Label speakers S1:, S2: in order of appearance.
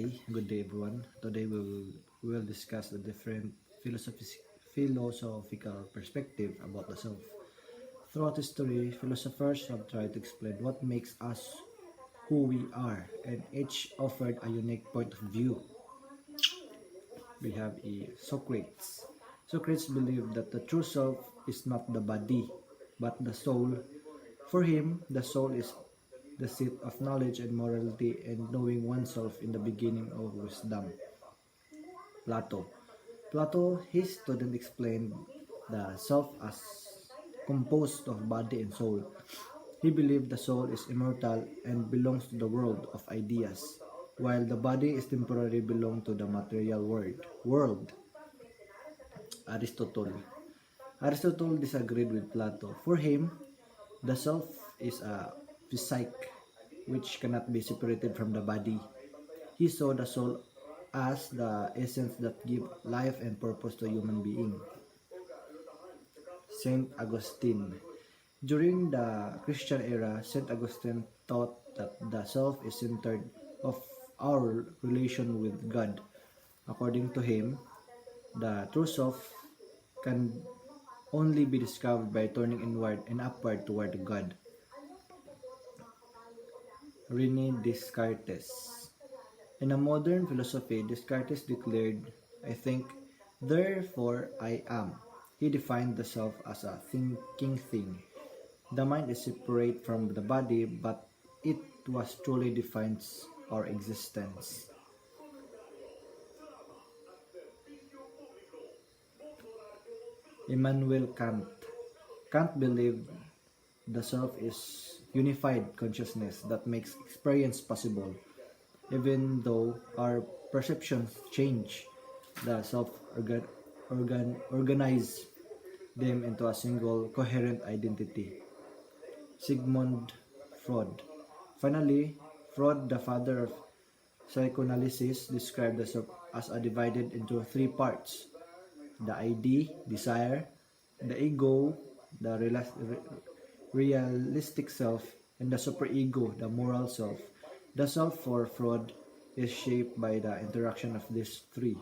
S1: Good day, everyone. Today we will discuss the different philosophical perspective about the self. Throughout history, philosophers have tried to explain what makes us who we are, and each offered a unique point of view. We have Socrates. Socrates believed that the true self is not the body, but the soul. For him, the soul is the seat of knowledge and morality and knowing oneself in the beginning of wisdom. Plato. Plato, his student, explained the self as composed of body and soul. He believed the soul is immortal and belongs to the world of ideas, while the body is temporary belong to the material world. Aristotle. Aristotle disagreed with Plato. For him, the self is a psyche which cannot be separated from the body. He saw the soul as the essence that gives life and purpose to human being. Saint Augustine. During the Christian era, Saint Augustine taught that the self is centered of our relation with God. According to him, the true self can only be discovered by turning inward and upward toward God. René Descartes. In a modern philosophy, Descartes declared, I think, therefore I am. He defined the self as a thinking thing. The mind is separate from the body, but it was truly defines our existence. Immanuel Kant. Kant believed the self is unified consciousness that makes experience possible. Even though our perceptions change, the self organize them into a single coherent identity. Sigmund Freud. Finally, Freud, the father of psychoanalysis, described the self as divided into three parts: the ID, desire; the ego, the realistic self; and the superego, the moral self. The self for Freud is shaped by the interaction of these three.